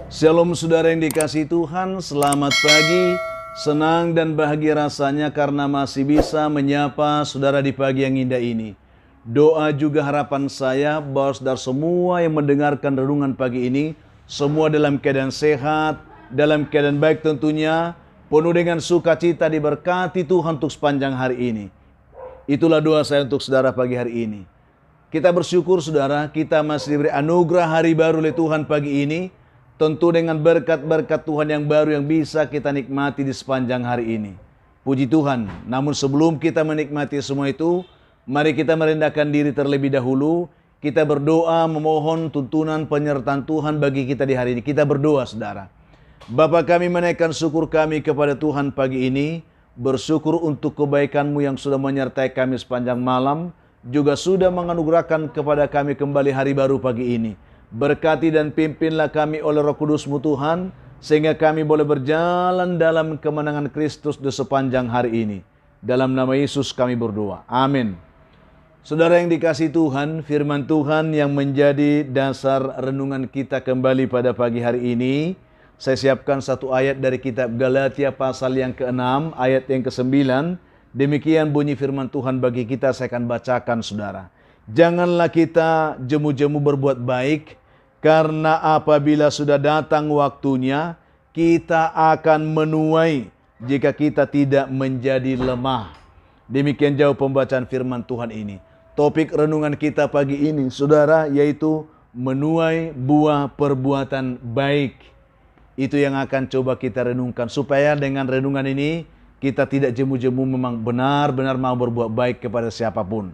Shalom saudara yang dikasihi Tuhan, selamat pagi. Senang dan bahagia rasanya karena masih bisa menyapa saudara di pagi yang indah ini. Doa juga harapan saya bahwa saudara semua yang mendengarkan renungan pagi ini, semua dalam keadaan sehat, dalam keadaan baik tentunya, penuh dengan sukacita diberkati Tuhan untuk sepanjang hari ini. Itulah doa saya untuk saudara pagi hari ini. Kita bersyukur saudara, kita masih diberi anugerah hari baru oleh Tuhan pagi ini. Tentu dengan berkat-berkat Tuhan yang baru yang bisa kita nikmati di sepanjang hari ini. Puji Tuhan. Namun sebelum kita menikmati semua itu, mari kita merendahkan diri terlebih dahulu. Kita berdoa memohon tuntunan penyertaan Tuhan bagi kita di hari ini. Kita berdoa saudara. Bapa kami menaikkan syukur kami kepada Tuhan pagi ini. Bersyukur untuk kebaikan-Mu yang sudah menyertai kami sepanjang malam. Juga sudah menganugerahkan kepada kami kembali hari baru pagi ini. Berkati dan pimpinlah kami oleh Roh Kudus-Mu Tuhan, sehingga kami boleh berjalan dalam kemenangan Kristus di sepanjang hari ini. Dalam nama Yesus kami berdoa. Amin. Saudara yang dikasihi Tuhan, firman Tuhan yang menjadi dasar renungan kita kembali pada pagi hari ini. Saya siapkan satu ayat dari kitab Galatia pasal yang ke-6, ayat yang ke-9. Demikian bunyi firman Tuhan bagi kita, saya akan bacakan saudara. Janganlah kita jemu-jemu berbuat baik, karena apabila sudah datang waktunya, kita akan menuai jika kita tidak menjadi lemah. Demikian jauh pembacaan firman Tuhan ini. Topik renungan kita pagi ini, saudara, yaitu menuai buah perbuatan baik. Itu yang akan coba kita renungkan, supaya dengan renungan ini, kita tidak jemu-jemu memang benar-benar mau berbuat baik kepada siapapun.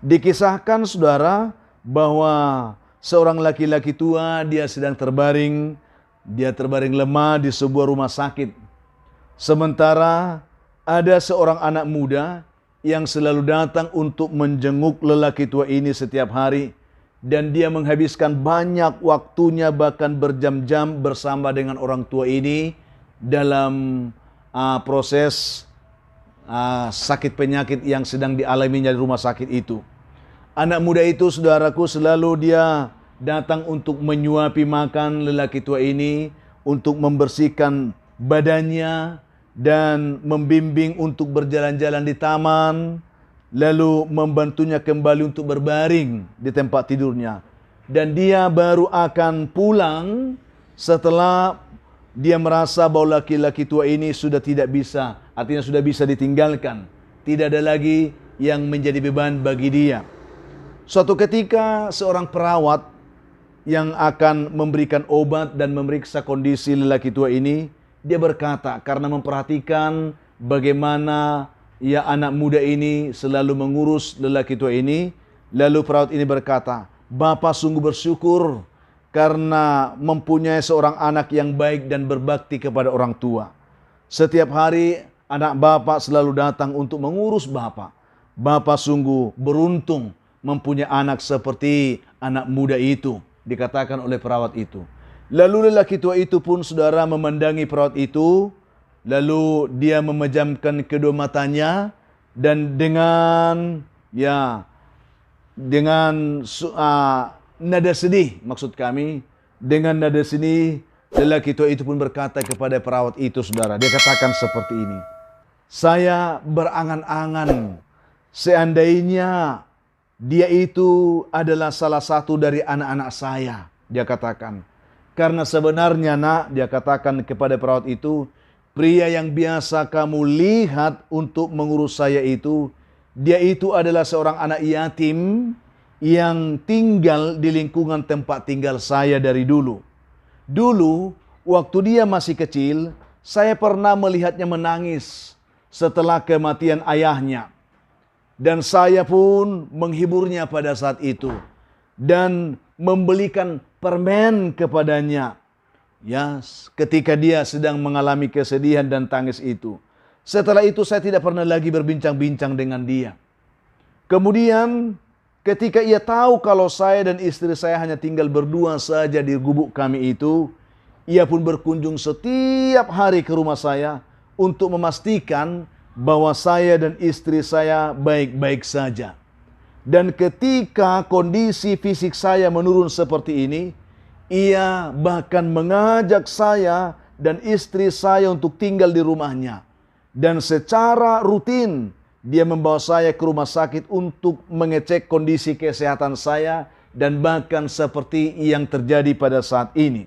Dikisahkan saudara bahwa seorang laki-laki tua dia sedang terbaring lemah di sebuah rumah sakit. Sementara ada seorang anak muda yang selalu datang untuk menjenguk lelaki tua ini setiap hari. Dan dia menghabiskan banyak waktunya bahkan berjam-jam bersama dengan orang tua ini dalam proses sakit penyakit yang sedang dialaminya di rumah sakit itu. Anak muda itu saudaraku selalu dia datang untuk menyuapi makan lelaki tua ini, untuk membersihkan badannya dan membimbing untuk berjalan-jalan di taman, lalu membantunya kembali untuk berbaring di tempat tidurnya. Dan dia baru akan pulang setelah dia merasa bahwa laki-laki tua ini sudah tidak bisa, artinya sudah bisa ditinggalkan. Tidak ada lagi yang menjadi beban bagi dia. Suatu ketika seorang perawat yang akan memberikan obat dan memeriksa kondisi lelaki tua ini, dia berkata karena memperhatikan bagaimana anak muda ini selalu mengurus lelaki tua ini, lalu perawat ini berkata, "Bapak sungguh bersyukur karena mempunyai seorang anak yang baik dan berbakti kepada orang tua. Setiap hari anak Bapak selalu datang untuk mengurus Bapak. Bapak sungguh beruntung mempunyai anak seperti anak muda itu," dikatakan oleh perawat itu. Lalu lelaki tua itu pun saudara memandangi perawat itu, lalu dia memejamkan kedua matanya dan dengan nada sedih, maksud kami, dengan nada sedih, lelaki tua itu pun berkata kepada perawat itu, saudara. Dia katakan seperti ini, "Saya berangan-angan seandainya dia itu adalah salah satu dari anak-anak saya," dia katakan. "Karena sebenarnya nak," dia katakan kepada perawat itu, "pria yang biasa kamu lihat untuk mengurus saya itu, dia itu adalah seorang anak yatim yang tinggal di lingkungan tempat tinggal saya dari dulu. Dulu, waktu dia masih kecil, saya pernah melihatnya menangis setelah kematian ayahnya. Dan saya pun menghiburnya pada saat itu dan membelikan permen kepadanya. Ketika dia sedang mengalami kesedihan dan tangis itu. Setelah itu saya tidak pernah lagi berbincang-bincang dengan dia. Kemudian ketika ia tahu kalau saya dan istri saya hanya tinggal berdua saja di gubuk kami itu, ia pun berkunjung setiap hari ke rumah saya untuk memastikan bahwa saya dan istri saya baik-baik saja. Dan ketika kondisi fisik saya menurun seperti ini, Ia bahkan mengajak saya dan istri saya untuk tinggal di rumahnya. Dan secara rutin dia membawa saya ke rumah sakit untuk mengecek kondisi kesehatan saya dan bahkan seperti yang terjadi pada saat ini.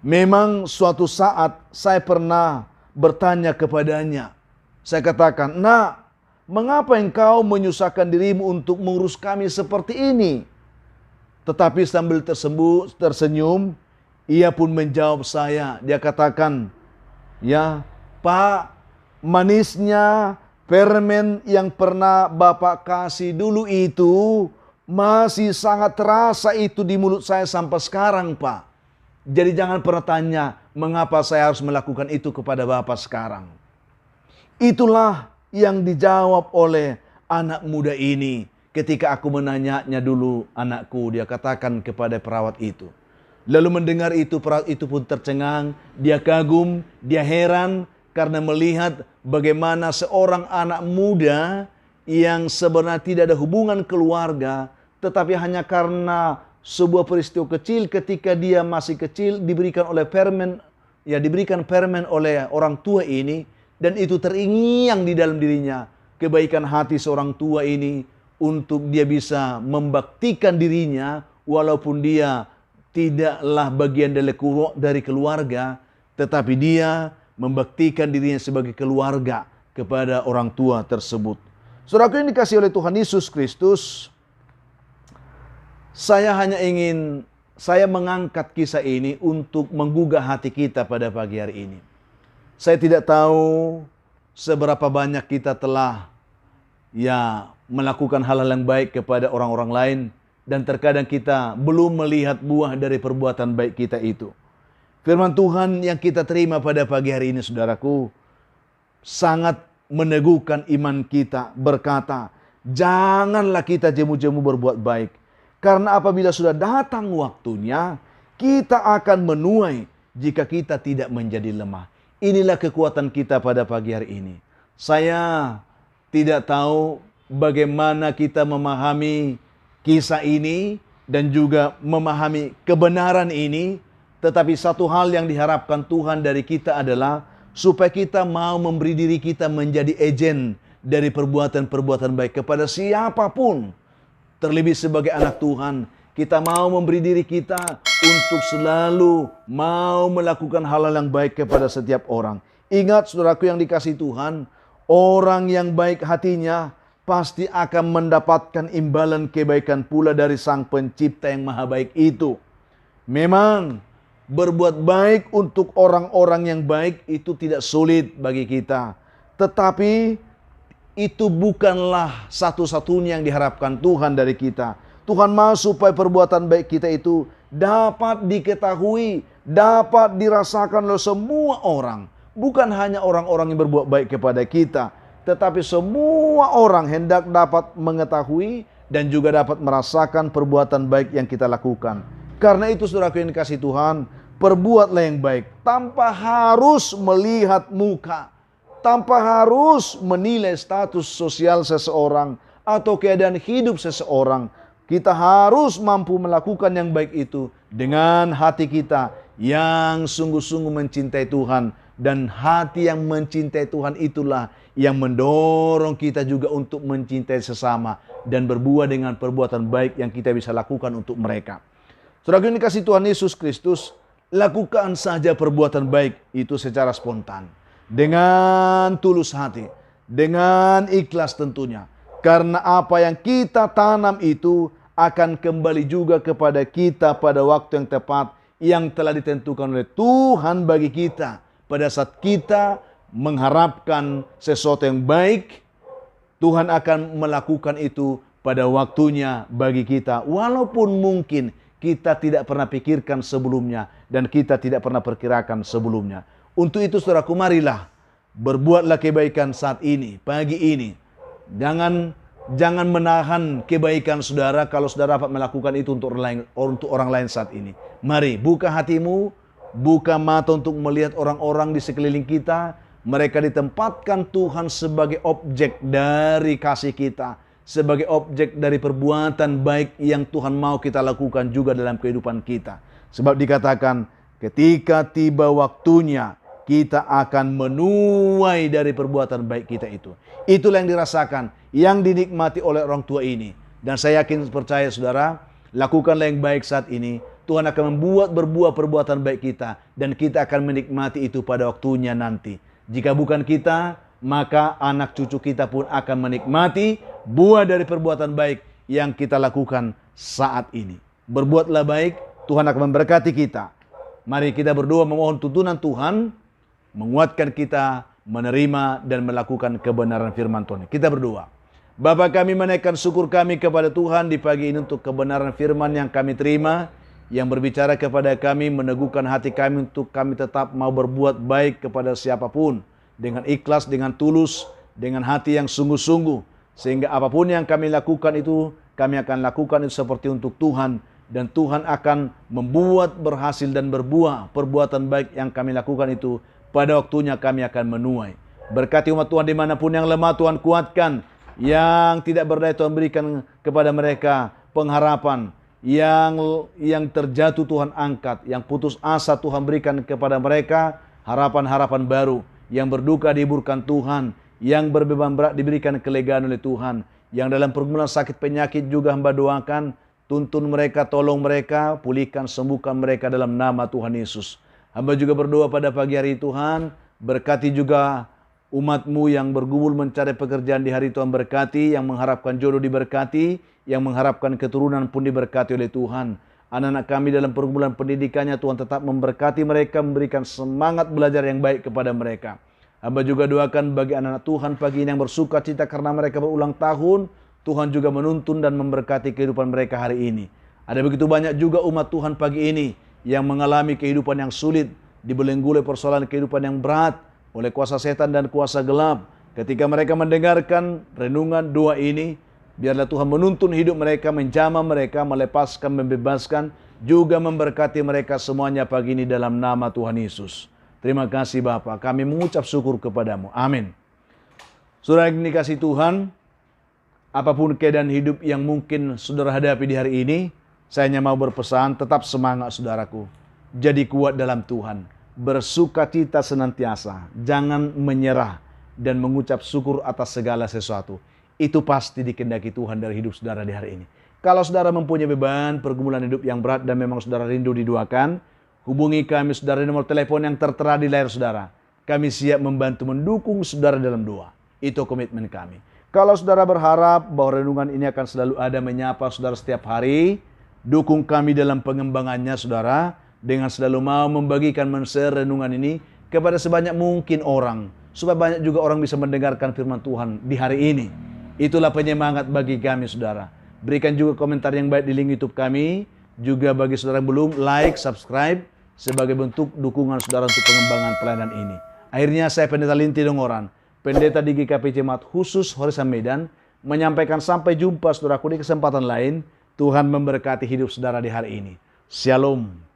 Memang suatu saat saya pernah bertanya kepadanya. Saya katakan, "Nak, mengapa engkau menyusahkan dirimu untuk mengurus kami seperti ini?" Tetapi sambil tersenyum, ia pun menjawab saya. Dia katakan, "Ya, Pak, manisnya permen yang pernah Bapak kasih dulu itu masih sangat terasa itu di mulut saya sampai sekarang, Pak. Jadi jangan pernah tanya mengapa saya harus melakukan itu kepada Bapak sekarang." Itulah yang dijawab oleh anak muda ini ketika aku menanyanya dulu, "Anakku," dia katakan kepada perawat itu. Lalu mendengar itu, perawat itu pun tercengang, dia kagum, dia heran karena melihat bagaimana seorang anak muda yang sebenarnya tidak ada hubungan keluarga, tetapi hanya karena sebuah peristiwa kecil ketika dia masih kecil diberikan permen oleh orang tua ini, dan itu terngiang di dalam dirinya kebaikan hati seorang tua ini untuk dia bisa membaktikan dirinya walaupun dia tidaklah bagian dari keluarga, tetapi dia membaktikan dirinya sebagai keluarga kepada orang tua tersebut. Saudaraku yang dikasihi oleh Tuhan Yesus Kristus, saya mengangkat kisah ini untuk menggugah hati kita pada pagi hari ini. Saya tidak tahu seberapa banyak kita telah melakukan hal-hal yang baik kepada orang-orang lain, dan terkadang kita belum melihat buah dari perbuatan baik kita itu. Firman Tuhan yang kita terima pada pagi hari ini, saudaraku, sangat meneguhkan iman kita, berkata, janganlah kita jemu-jemu berbuat baik. Karena apabila sudah datang waktunya, kita akan menuai jika kita tidak menjadi lemah. Inilah kekuatan kita pada pagi hari ini. Saya tidak tahu bagaimana kita memahami kisah ini dan juga memahami kebenaran ini. Tetapi satu hal yang diharapkan Tuhan dari kita adalah supaya kita mau memberi diri kita menjadi agen dari perbuatan-perbuatan baik kepada siapapun. Terlebih sebagai anak Tuhan, kita mau memberi diri kita untuk selalu mau melakukan hal-hal yang baik kepada setiap orang. Ingat saudaraku yang dikasihi Tuhan, orang yang baik hatinya pasti akan mendapatkan imbalan kebaikan pula dari Sang Pencipta yang maha baik itu. Memang berbuat baik untuk orang-orang yang baik itu tidak sulit bagi kita. Tetapi itu bukanlah satu-satunya yang diharapkan Tuhan dari kita. Tuhan mau supaya perbuatan baik kita itu dapat diketahui, dapat dirasakan oleh semua orang. Bukan hanya orang-orang yang berbuat baik kepada kita, tetapi semua orang hendak dapat mengetahui dan juga dapat merasakan perbuatan baik yang kita lakukan. Karena itu saudaraku yang dikasihi Tuhan, perbuatlah yang baik tanpa harus melihat muka, tanpa harus menilai status sosial seseorang atau keadaan hidup seseorang. Kita harus mampu melakukan yang baik itu dengan hati kita yang sungguh-sungguh mencintai Tuhan. Dan hati yang mencintai Tuhan itulah yang mendorong kita juga untuk mencintai sesama dan berbuat dengan perbuatan baik yang kita bisa lakukan untuk mereka. Saudara yang dikasihi Tuhan Yesus Kristus, lakukan saja perbuatan baik itu secara spontan, dengan tulus hati, dengan ikhlas tentunya. Karena apa yang kita tanam itu akan kembali juga kepada kita pada waktu yang tepat yang telah ditentukan oleh Tuhan bagi kita. Pada saat kita mengharapkan sesuatu yang baik, Tuhan akan melakukan itu pada waktunya bagi kita. Walaupun mungkin kita tidak pernah pikirkan sebelumnya dan kita tidak pernah perkirakan sebelumnya. Untuk itu saudaraku, marilah berbuatlah kebaikan saat ini, pagi ini. Jangan menahan kebaikan saudara kalau saudara dapat melakukan itu untuk orang lain saat ini. Mari buka hatimu, buka mata untuk melihat orang-orang di sekeliling kita. Mereka ditempatkan Tuhan sebagai objek dari kasih kita, sebagai objek dari perbuatan baik yang Tuhan mau kita lakukan juga dalam kehidupan kita. Sebab dikatakan, ketika tiba waktunya, kita akan menuai dari perbuatan baik kita itu. Itulah yang dirasakan, yang dinikmati oleh orang tua ini. Dan saya yakin percaya saudara, lakukanlah yang baik saat ini. Tuhan akan membuat berbuah perbuatan baik kita. Dan kita akan menikmati itu pada waktunya nanti. Jika bukan kita, maka anak cucu kita pun akan menikmati buah dari perbuatan baik yang kita lakukan saat ini. Berbuatlah baik, Tuhan akan memberkati kita. Mari kita berdoa memohon tuntunan Tuhan, menguatkan kita menerima dan melakukan kebenaran firman Tuhan. Kita berdoa. Bapa, kami menaikkan syukur kami kepada Tuhan di pagi ini untuk kebenaran firman yang kami terima, yang berbicara kepada kami, meneguhkan hati kami untuk kami tetap mau berbuat baik kepada siapapun, dengan ikhlas, dengan tulus, dengan hati yang sungguh-sungguh. Sehingga apapun yang kami lakukan itu, kami akan lakukan itu seperti untuk Tuhan. Dan Tuhan akan membuat berhasil dan berbuah perbuatan baik yang kami lakukan itu. Pada waktunya kami akan menuai. Berkati umat Tuhan dimanapun yang lemah, Tuhan kuatkan. Yang tidak berdaya, Tuhan berikan kepada mereka pengharapan. Yang terjatuh, Tuhan angkat. Yang putus asa, Tuhan berikan kepada mereka harapan-harapan baru. Yang berduka dihiburkan Tuhan. Yang berbeban berat diberikan kelegaan oleh Tuhan. Yang dalam pergumulan sakit penyakit juga hamba doakan. Tuntun mereka, tolong mereka, pulihkan, sembuhkan mereka dalam nama Tuhan Yesus. Hamba juga berdoa pada pagi hari Tuhan. Berkati juga umat-Mu yang bergumul mencari pekerjaan di hari Tuhan, berkati. Yang mengharapkan jodoh diberkati. Yang mengharapkan keturunan pun diberkati oleh Tuhan. Anak-anak kami dalam pergumulan pendidikannya, Tuhan tetap memberkati mereka, memberikan semangat belajar yang baik kepada mereka. Hamba juga doakan bagi anak-anak Tuhan pagi ini yang bersuka cita karena mereka berulang tahun. Tuhan juga menuntun dan memberkati kehidupan mereka hari ini. Ada begitu banyak juga umat Tuhan pagi ini yang mengalami kehidupan yang sulit, dibelenggu oleh persoalan kehidupan yang berat, oleh kuasa setan dan kuasa gelap. Ketika mereka mendengarkan renungan doa ini, biarlah Tuhan menuntun hidup mereka, menjamah mereka, melepaskan, membebaskan, juga memberkati mereka semuanya pagi ini dalam nama Tuhan Yesus. Terima kasih Bapa, kami mengucap syukur kepadamu. Amin. Saudara yang dikasihi Tuhan, apapun keadaan hidup yang mungkin saudara hadapi di hari ini, saya hanya mau berpesan, tetap semangat saudaraku. Jadi kuat dalam Tuhan. Bersukacita senantiasa. Jangan menyerah dan mengucap syukur atas segala sesuatu. Itu pasti dikehendaki Tuhan dari hidup saudara di hari ini. Kalau saudara mempunyai beban, pergumulan hidup yang berat dan memang saudara rindu didoakan, hubungi kami saudara di nomor telepon yang tertera di layar saudara. Kami siap membantu mendukung saudara dalam doa. Itu komitmen kami. Kalau saudara berharap bahwa renungan ini akan selalu ada menyapa saudara setiap hari, dukung kami dalam pengembangannya saudara, dengan selalu mau membagikan men-share renungan ini kepada sebanyak mungkin orang, supaya banyak juga orang bisa mendengarkan firman Tuhan di hari ini. Itulah penyemangat bagi kami saudara. Berikan juga komentar yang baik di link YouTube kami. Juga bagi saudara yang belum, like, subscribe sebagai bentuk dukungan saudara untuk pengembangan pelayanan ini. Akhirnya saya Pendeta Linti Dongoran, Pendeta di GKP Jemaat Khusus Horesan Medan, menyampaikan sampai jumpa saudaraku di kesempatan lain. Tuhan memberkati hidup saudara di hari ini. Shalom.